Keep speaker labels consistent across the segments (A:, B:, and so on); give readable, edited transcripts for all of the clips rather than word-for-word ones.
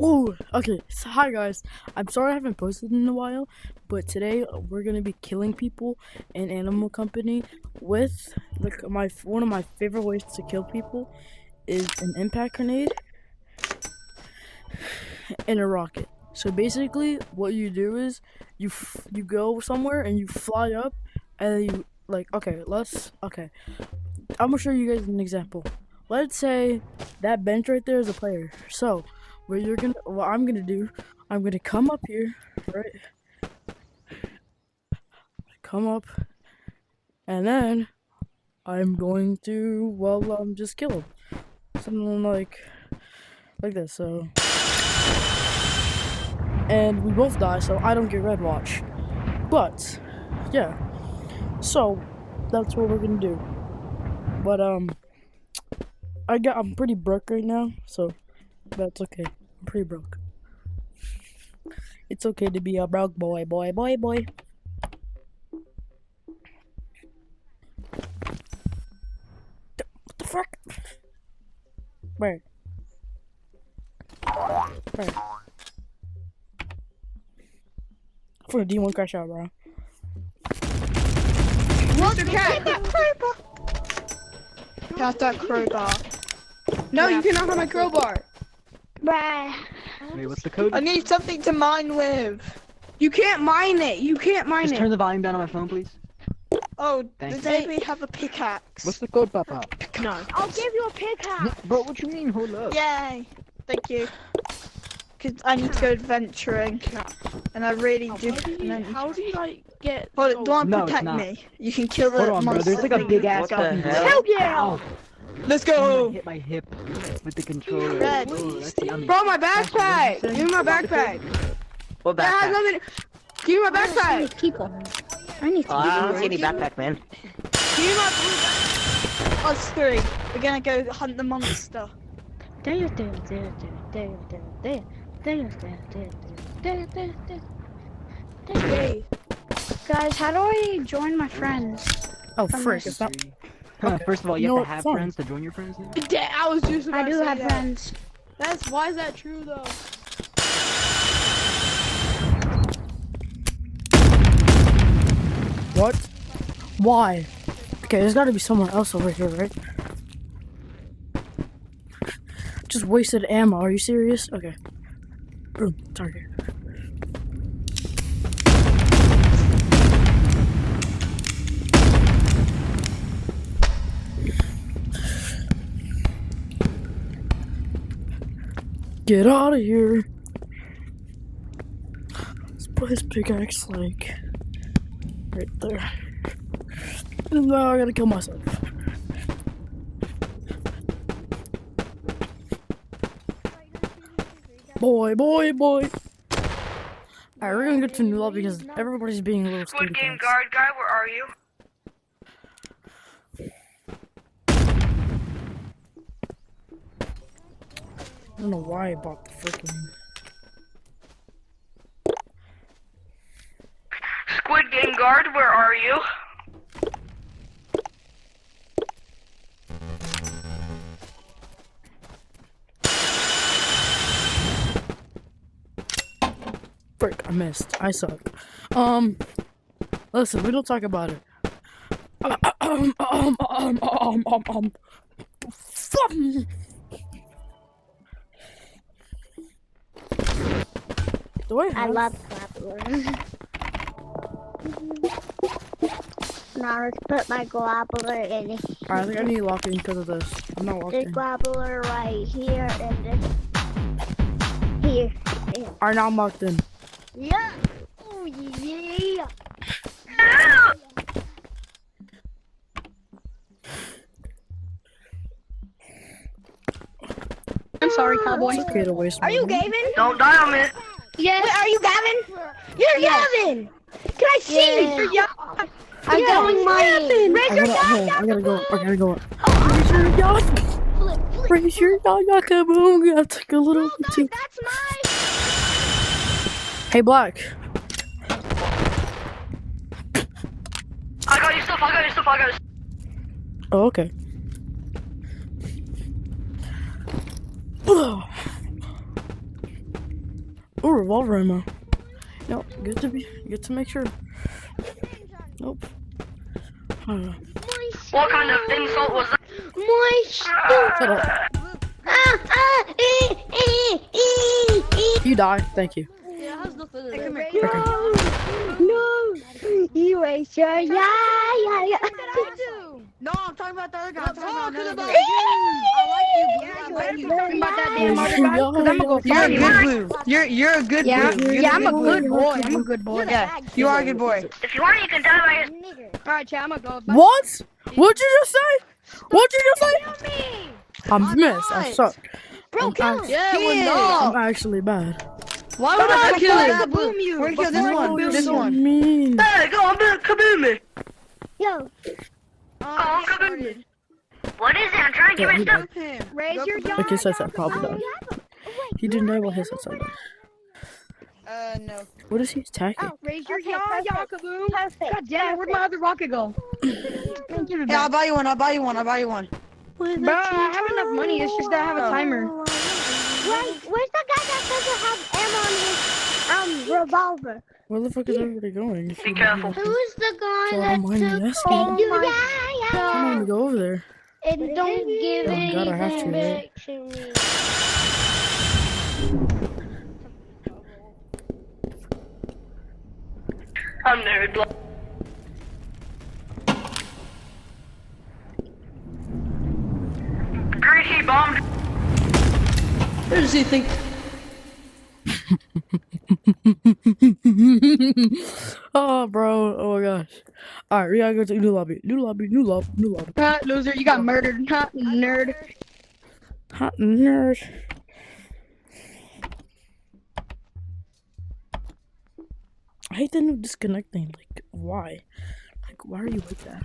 A: Oh, okay. So, hi guys. I'm sorry I haven't posted in a while, but today we're gonna be killing people in Animal Company with one of my favorite ways to kill people is an impact grenade and a rocket. So basically, what you do is you go somewhere and you fly up, and you okay. I'm gonna show you guys an example. Let's say that bench right there is a player. So what I'm gonna do, I'm gonna come up here, right? Come up, and then I'm going to just kill him. Something like this. So, and we both die, so I don't get red watch. But yeah, so that's what we're gonna do. But I'm pretty broke right now, so that's okay. I'm pretty broke. It's okay to be a broke boy. What the fuck? Where? For a D1 crash out, bro.
B: Mr. Cat! That crowbar! Got that crowbar. No, you cannot have my crowbar.
C: Bruh.
D: Wait, what's the code?
B: I need something to mine with. You can't mine it. You can't mine
D: Just
B: it.
D: turn the volume down on my phone, please.
B: Oh,
D: Thank
B: does
D: you.
B: anybody have a pickaxe?
D: What's the code, Papa?
B: No.
C: I'll give you a pickaxe.
D: Bro, what you mean? Hold up.
B: Yay. Thank you. Because I need to go adventuring. And I really do.
E: How do you like get?
B: Hold it, don't
D: No, it's
B: protect
D: not.
B: me. You can kill the
D: Hold on, bro.
B: monster.
D: There's like a big ass guy.
B: Hell yeah! Let's go!
D: Hit my hip with the controller.
B: Red.
D: Oh, that's yummy.
B: Bro, my backpack! Give me my backpack!
F: What
B: That has
F: backpack?
B: nothing. Give me my backpack!
C: People. I need to
F: I don't see any backpack, man.
B: Give me my blue backpack! Us three. We're gonna go hunt the monster. Yay.
C: Guys, how do I join my friends?
A: Oh, frick! It's not.
D: First of all, you
A: No,
D: have to have
A: fine.
D: friends to join your friends. Now.
E: Yeah, I was just about
C: I
E: to
C: do
E: say
C: have
E: that.
C: friends.
E: Why is that true though?
A: What? Why? Okay, there's gotta be someone else over here, right? Just wasted ammo. Are you serious? Okay. Boom. Target. Get out of here. Let's put his pickaxe like right there. And now I gotta kill myself. Boy. Alright, we're gonna get to new level because everybody's being a little stupid.
G: Game guard guy, where are you?
A: I don't know why I bought the freaking.
G: Squid Game guard, where are you?
A: Frick, I missed. I suck. Listen, we don't talk about it. Fuck me. Do I
C: I
A: have?
C: love grappling. Now let's put my grappler in
A: I think I need locking because of this. I'm not
C: the
A: locking.
C: grappler right here and then here.
A: Alright, now I'm locked in.
C: Yeah. Oh yeah.
B: I'm sorry, cowboy.
A: It's okay to waste
C: Are you
A: money.
C: Gavin?
G: Don't die on me.
C: Yes. Wait, are you Gavin? You're Gavin. Can I see you?
B: Yeah.
C: I'm going mining. Raise your
A: I gotta go. Raise your yacht. Raise your yacht. Kaboom. I took a little bit too.
C: That's mine.
A: Hey, Black.
G: I got your stuff.
A: Oh, okay. Ugh. Oh, revolver ammo. Nope, good to make sure. Nope.
G: What kind of insult was that?
A: Shut up. You die. Thank you.
E: Yeah, how's the feeling?
B: Hey, come here.
C: No, you ain't sure. Yeah.
B: No, I'm talking about the other guy. I'm talking about another guy.
C: I
B: like you.
C: Talking about that
A: damn other guy, 'cause I'ma go
B: You're a good blue. You're a good
C: Yeah,
B: blue. You're
C: yeah,
B: the
C: I'm a good
B: blue.
C: boy. I'm a good boy.
B: Yeah, you are a good boy.
G: If you want, you can die by your.
C: Alright, Chad, I'm gonna go.
A: What? What'd you just say? What'd you just say? I'm missed. I suck.
C: Bro,
A: I'm
C: kill him.
A: act-
E: Yeah, we're
B: Yeah.
E: not.
A: I'm actually bad.
E: Why would I kill him?
B: Boom you. We're gonna kill this one.
A: You're
B: This
A: so
B: one.
A: mean.
G: Hey, go on, kaboom me.
C: Yo,
G: Oh, kaboom me. What is it? I'm trying to
A: Yeah,
G: get
A: he
G: my stuff.
A: died.
C: raise your jaw.
A: Like his headset probably died. He didn't die while his headset died.
B: No.
A: What is he attacking?
C: Raise your jaw, Yakaboom. Perfect.
E: God damn it, where'd my other rocket go?
B: Yeah, I'll buy you one.
C: Bro, I have enough money. It's just that I have a timer. Wait, where's the guy that doesn't have ammo on his revolver?
A: Where the fuck is everybody going?
G: Be careful.
C: Who's the guy
A: So
C: that
A: I'm winding
C: took
A: this
C: all
A: game.
C: my
A: I'm gonna go over there.
C: and don't give
A: Oh, God, I have to,
C: anything
A: right?
C: back to me?
G: I'm nerd. Greasy bombed.
E: Where does he think?
A: Oh, bro. Oh my gosh. All right, we gotta go to new lobby. New lobby.
E: Loser, you got murdered. Nerd.
A: Hot nerd. I hate the new disconnect thing. Like, why? Like, why are you like that?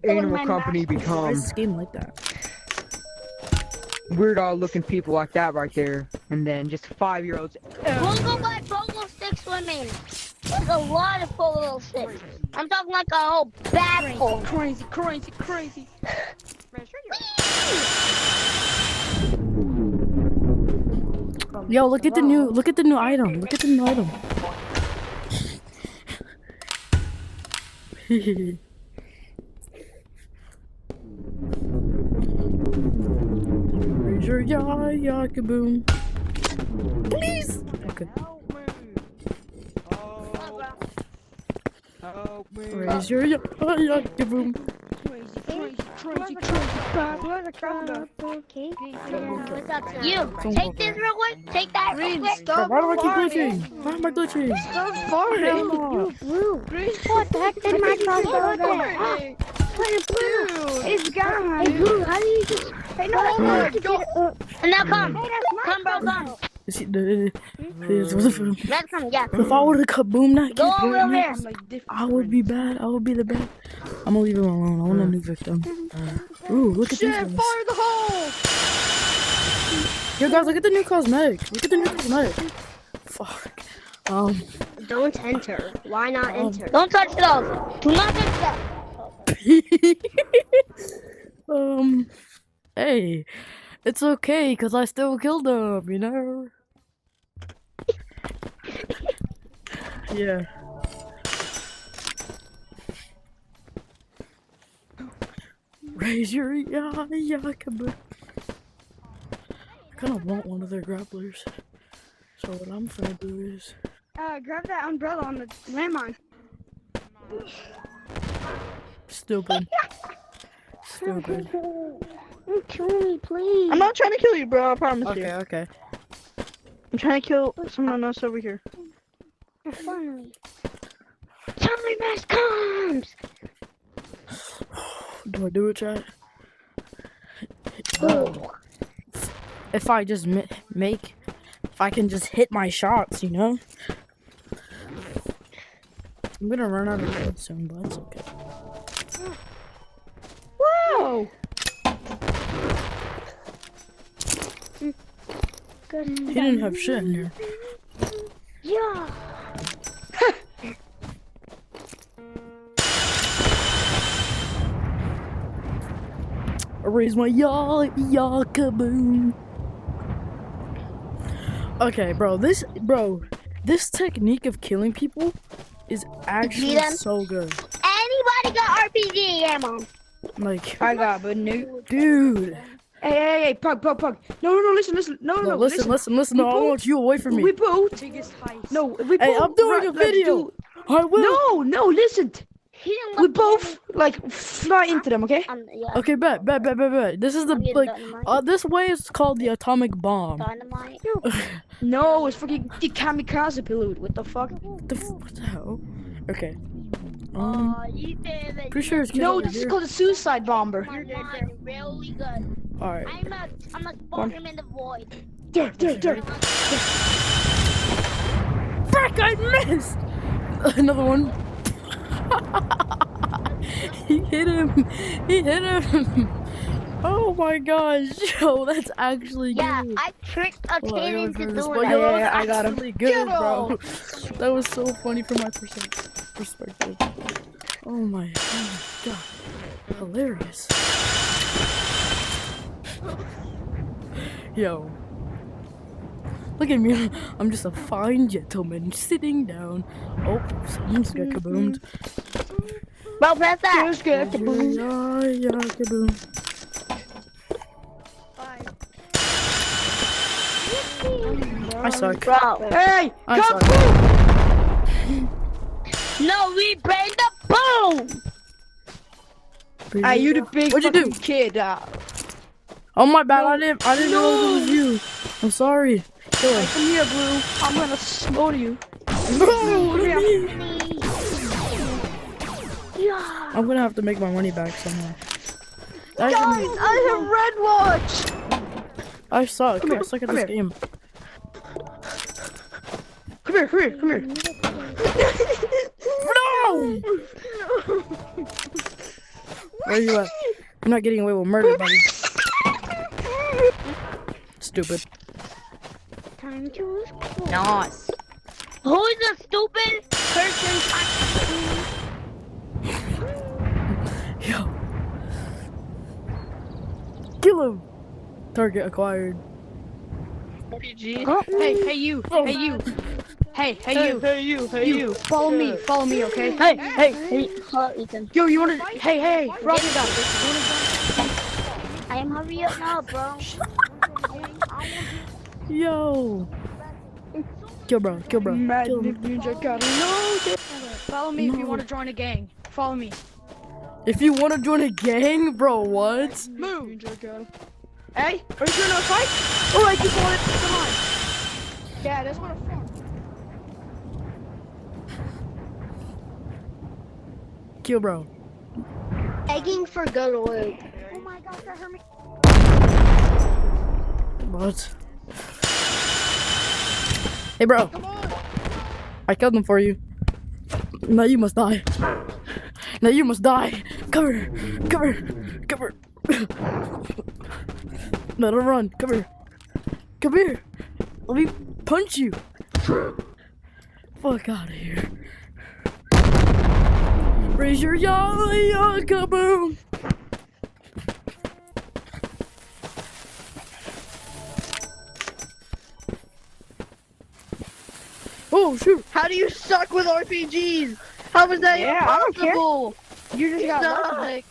D: Animal company
A: Why
D: become
A: is this game like that?
D: weird all looking people like that right there. And then just 5-year-olds.
C: We'll go buy pogo sticks women. There's a lot of pogo sticks. I'm talking like a whole bag full.
E: Crazy.
A: Yo, look at the new item. Look at the new item. Raise your kaboom. Please. Okay.
D: Help me.
A: Raise your kaboom.
C: You, take this real quick. Take that real quick.
A: Why do I keep glitching? Why am I glitching?
E: Stop farting.
C: What the heck did my crossbow there? It's gone. Hey, Blue, how do you just... Hey, no,
E: Oh my God.
C: And now come. Come, bro, come.
A: Is he, if
C: Let's come, yeah.
A: I would have kaboom that
C: Go
A: kid,
C: over here.
A: I would be bad. I would be the bad. I'm gonna leave him alone. I want a new victim. Ooh, look at
E: Shit,
A: these
E: fire
A: ones.
E: the hole.
A: Yo, guys, look at the new cosmetic. Look at the new cosmetic. Fuck.
C: Don't enter. Why not enter? Don't touch those. Do not touch that.
A: Hey, it's okay, because I still killed him, you know? Yeah. Raise your kaboom. I kind of want one of their grapplers. So what I'm gonna do is...
C: Grab that umbrella on the landmine.
A: Stupid. Stupid.
C: Don't kill me, please.
E: I'm not trying to kill you, bro. I promise you.
A: Okay.
E: I'm trying to kill someone else over here.
C: Finally. Time comes.
A: Do I do it, chat?
C: Oh.
A: If I just if I can just hit my shots, you know? I'm gonna run out of blood soon, but it's okay.
E: Whoa!
A: He didn't have shit in here.
C: Yeah.
A: I raise my kaboom. Okay, bro. This technique of killing people is actually
C: them?
A: so good.
C: Anybody got RPG ammo?
A: Like,
E: I got, but no.
A: dude.
B: Hey, Pug. No, listen. No,
A: Listen. No, I want you away from me.
B: We both. No, we both.
A: Hey, I'm doing a
B: like,
A: video. I will.
B: No, listen.
C: He didn't
B: We
C: look
B: both like fly into them, okay?
C: yeah.
A: Okay, bet. This is the
C: I'll get
A: like.
C: dynamite.
A: This way is called the atomic bomb.
C: Dynamite.
B: No, it's fucking the kamikaze pilot. What the fuck?
A: What the hell? Okay.
C: You did it.
A: Pretty sure it's
B: No,
A: over
B: this is
A: here.
B: called a suicide bomber.
C: You're really good.
A: All right.
C: I'm a bottom in the void.
B: There.
A: Frick! I missed. Another one. He hit him. Oh my gosh, yo, that's actually
C: Yeah,
A: good.
C: I tricked a
A: Hold on,
C: kid
A: I
C: into
A: gotta
C: doing
A: this
C: that.
A: one. Yo,
B: Yeah,
A: that's
B: I got him.
A: actually good,
B: Get
A: bro. That was so funny from my perspective. Oh my god, hilarious. Yo, look at me. I'm just a fine gentleman sitting down. Oh, someone's got kaboomed.
C: Bro, press that.
B: Just get the boom.
A: Yeah, kaboom. I suck.
C: Bro.
B: Hey,
A: I'm
B: come
A: sorry.
C: No, we bring the boom.
B: Hey, you the big
A: What'd you
B: fucking
A: do?
B: kid.
A: Oh my bad, I didn't know it was you. I'm sorry. Kill
B: Hey,
A: her.
B: come here, Blue. I'm gonna slaughter you.
A: Bro,
B: here.
C: Yeah.
A: I'm gonna have to make my money back somehow.
B: Guys, I have red watch.
A: I suck.
B: Come here,
A: I suck at
B: come
A: this
B: here.
A: game.
B: Come here.
A: No! Where you at? I'm not getting away with murder, buddy. Stupid.
C: Time to school.
F: Nice.
C: Who is a stupid person?
A: Yo. Kill him. Target acquired.
E: RPG.
C: Oh.
B: Hey, you. Hey, you. Follow me, okay?
C: Hey, hello, Ethan.
B: Yo, you wanna? Hey, rock it up.
C: I am hurry up now, bro.
A: Yo. Kill bro.
B: Mad
A: Kill him.
B: Ninja got no. Follow me if you want to join a gang. Follow me.
A: If you want to join a gang, bro, what?
B: Move. Hey, are you trying to fight? Alright, keep on it. Come on. Yeah, that's what I'm from.
A: Kill bro.
C: Begging for good loot. Oh my gosh, that hurt me.
A: What? Hey bro. I killed him for you. Now you must die. Cover. No, don't run. Come here. Let me punch you. Fuck out of here. Raise your yaw, kaboom. Oh shoot.
E: How do you suck with RPGs? How was that
B: Yeah, I don't care.
E: possible?
B: You just got
E: Suck.
B: lucky.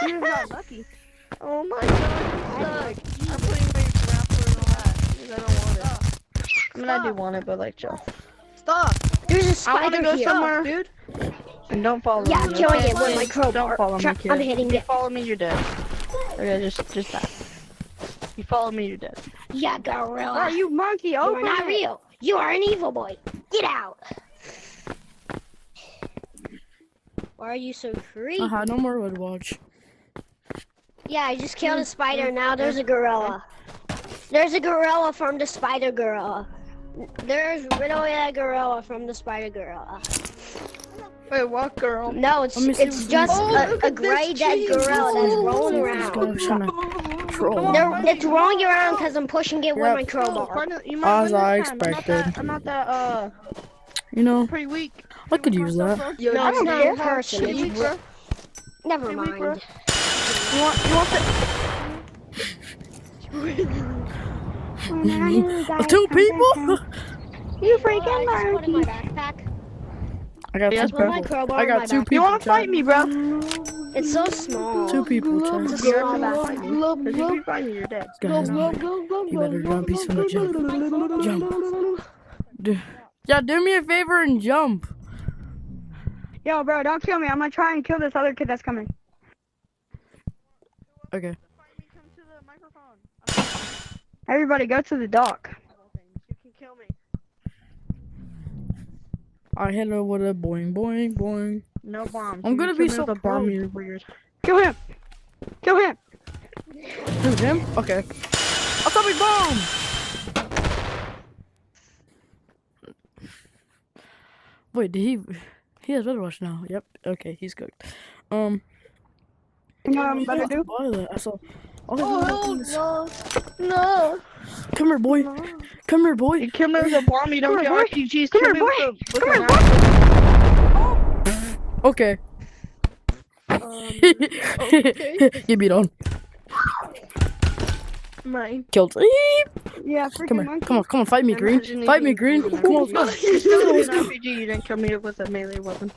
B: You just got lucky.
E: Oh my god, you suck. I'm putting my grappler and all that because I don't want it. I mean, I do want it, but like, chill. Stop.
C: There's a
E: I
C: spider
E: want to go
C: here.
E: somewhere, dude. And don't follow
C: Yeah,
E: me.
C: I'm killing
E: okay?
C: it with my crowbar.
E: Don't follow me, kid.
C: I'm hitting
E: If you
C: it.
E: follow me, you're dead. Okay, just that. If you follow me, you're dead.
C: Yeah, gorilla.
B: Oh, you monkey.
C: You
B: Open
C: are not
B: it.
C: real. You are an evil boy. Get out. Why are you so creepy?
A: No more wood watch.
C: Yeah, I just killed a spider. Now there's a gorilla. There's a gorilla from the spider gorilla. There's literally a gorilla from the spider gorilla.
E: Wait, what girl?
C: No, it's
A: Let me see
C: it's
A: what's
C: just
E: Oh, look
C: a
E: at this
C: gray dead
E: cheese.
C: gorilla that's rolling
A: This
C: around.
A: guy's trying to troll.
C: It's rolling around because I'm pushing it with
A: Yep.
C: my crowbar.
A: As I expected.
E: I'm not that
A: You know,
E: pretty weak.
A: I could use that.
B: Yo,
C: No,
B: I
C: it's
B: don't
C: not
B: care.
C: in person.
E: Pretty weak, bro.
C: Never
E: Pretty weak, bro.
C: mind.
E: You want the
A: Two people?
C: You freaking monkey.
A: I got
E: Yes,
A: two
E: bro.
C: My
A: people.
C: crowbar
A: I
C: in
A: got
C: my
A: two
C: back.
A: people.
E: You wanna
A: chat.
E: fight me, bro?
C: It's so small.
A: Two people. Chat.
C: Just
E: You're
C: small
E: not
C: back.
E: fight me. 'Cause if you fight me, you're dead.
A: Guys, you better jump. He's gonna jump. Jump. Yeah, do me a favor and jump.
D: Yo, bro, don't kill me. I'm gonna try and kill this other kid that's coming.
A: Okay.
D: Everybody, go to the dock.
E: You can kill me.
A: I hit her with a boing, boing, boing.
E: No bombs.
A: I'm
E: You
A: gonna
E: can
A: be
E: kill me
A: so
E: with a bomb.
A: proud.
E: You're weird.
D: Kill him. Kill him.
A: Who's him? Okay. Atomic bomb! Wait, did he has red rush now. Yep. Okay, he's cooked.
D: You know what I'm about to do?
A: I saw. Oh,
C: No.
A: come here, boy. Come here, boy.
E: You kill me with a bomb. You don't
D: Come
E: get
D: here, boy.
E: RPGs.
D: Come
E: Kill
D: here,
E: me
D: boy.
E: with
D: Come
E: a
D: here,
A: Okay. Get beat on.
E: Mine.
A: Killed.
D: Yeah,
A: Come
D: freaking
A: here.
D: monkey.
A: Come on, fight me, Green. Fight me, Green. Come on, let's go.
E: You still with an RPG. You didn't kill me with a melee weapon.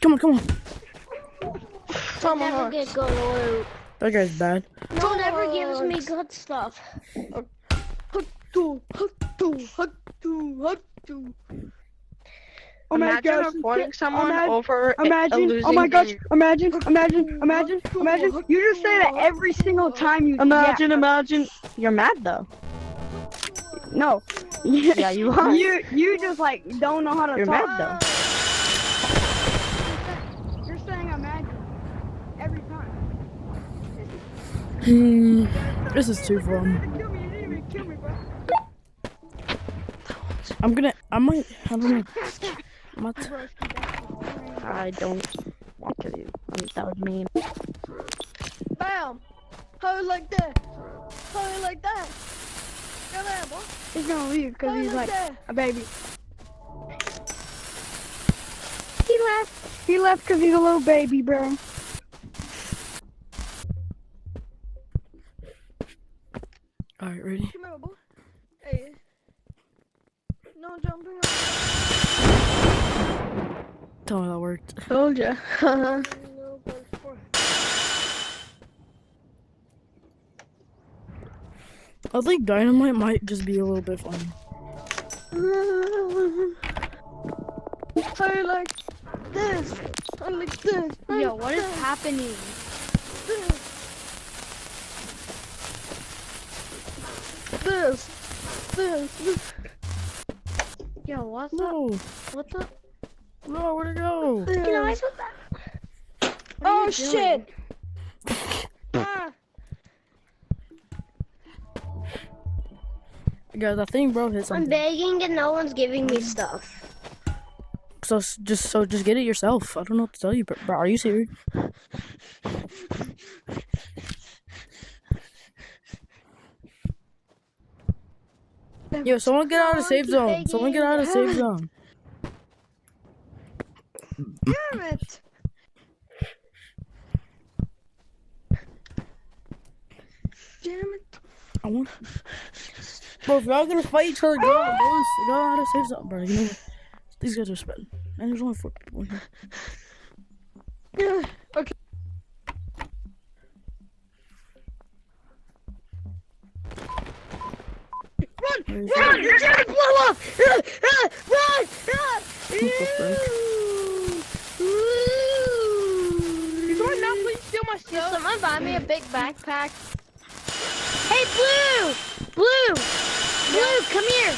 A: Come on.
C: Never get good loot.
A: That guy's bad.
C: No one ever gives me good stuff.
D: Oh my
E: Imagine
D: gosh.
E: avoiding someone
D: Imagine-
E: over a
D: Imagine,
E: losing
D: oh my gosh,
E: game.
D: imagine. You just say that every single time you
E: Imagine. You're mad though.
D: No.
E: Yeah, you are.
D: You just like don't know how to
E: You're
D: talk.
E: mad though.
D: You're saying imagine every time.
A: This is too fun.
D: Kill me, you didn't even kill me, bro.
A: I don't know. I might.
E: I don't want to do. That was mean.
B: Bam! How you like that? How you like that? Come here, boy.
D: He's gonna leave because
B: How you
D: he's like
B: that?
D: a baby. He left because he's a little baby, bro.
A: Alright, ready?
B: Come here, boy. Hey. No jumping.
A: Tell me that worked.
E: Told ya.
A: I think dynamite might just be a little bit funny.
B: How you like this? I like this.
G: Yo, what is happening?
B: This.
G: Yo, what's up?
A: No,
G: What's up?
A: no, where'd it go?
C: Can I put that?
B: Oh shit! Ah.
A: Guys, I think bro hit
C: I'm
A: something.
C: begging and no one's giving me stuff.
A: So just get it yourself. I don't know what to tell you, bro. Are you serious? Yo, someone get out of the safe zone. Someone get out of the safe zone.
B: Damn it! Damn it!
A: I want. Bro, if y'all gonna fight each other, go out of the safe zone, bro. You know what? These guys are spitting. And there's only 4 people in here.
B: Okay.
A: Run!
B: Run! You're gonna blow up! Run! You going now? Please steal my
G: Can
B: stuff.
G: someone buy me a big backpack?
C: Hey, Blue! Blue! Blue, come here!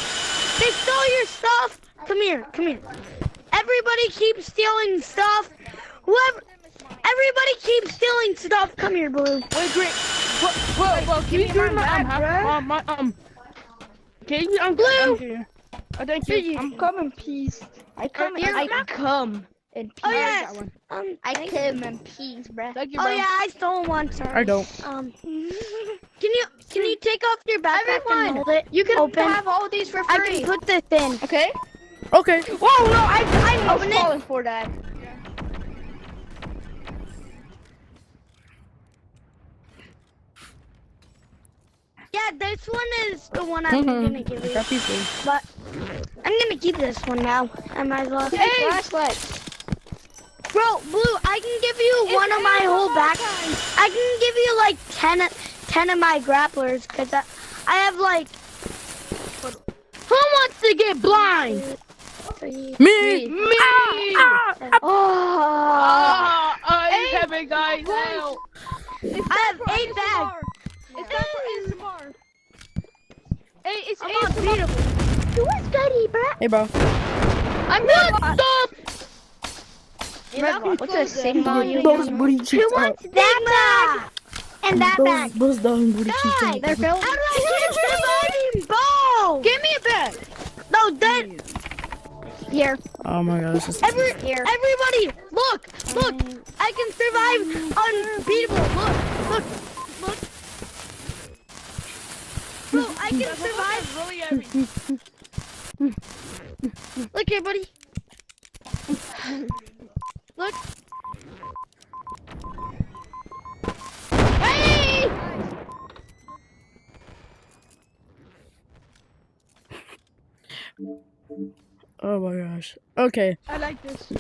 C: They stole your stuff! Come here. Everybody keeps stealing stuff! Everybody keeps stealing stuff! Come here, Blue.
E: Wait, great. Whoa, can you do my can you
C: Blue!
E: thank you.
D: I'm coming, peace. I come in peace.
C: Oh, yes!
G: I come in peace, bruh.
E: Thank you,
C: Oh
E: bro.
C: yeah, I stole one, sorry.
A: I don't.
C: Can you take off your backpack and hold it?
G: You can
C: Open.
G: have all these for
C: I
G: free.
C: can put this in.
B: Okay.
A: Okay.
B: Whoa, no, I
C: Open
B: was
C: it.
B: falling for that.
C: Yeah, this one is the one I'm gonna give you. But I'm gonna keep this one now. I might as well.
B: Hey, flashlights.
C: Bro, Blue, I can give you one of my whole back. I can give you like 10 of my grapplers, cause I have like. Who wants to get blind?
A: Me.
B: Oh,
E: I'm having guys out.
C: I have 8 bags.
B: It's time for ASMR. Hey, it's
C: I'm
B: ASMR.
C: unbeatable. Who is Goody, bro?
A: Hey, bro.
C: I'm not stop.
E: What's a signal you
A: Those booty cheeks.
C: Who wants that bag? And that bag.
A: Those dumb booty cheeks.
C: Guys, they're filled. How do I get a surviving ball? Give me a bag. No, then. Here.
A: Oh my god, this is.
C: Everybody, look. I can survive unbeatable. Look. Bro, I can survive.
E: really heavy.
C: Look here, buddy. Look. Hey!
A: Oh my gosh. Okay,
B: I like this.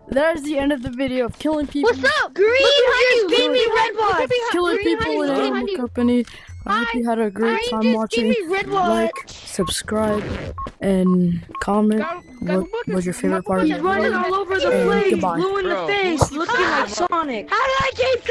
A: there's the end of the video of killing people.
C: What's up? Green honey just gave me red ones.
A: Killing people in Animal Company. I hope you had a great time
C: Just
A: watching.
C: give me red ones.
A: Like, subscribe, and comment what was your favorite part of the
E: He's running
A: video.
E: all over the
A: And
E: place,
A: goodbye.
E: blue in the face, looking like Sonic.
C: How did I keep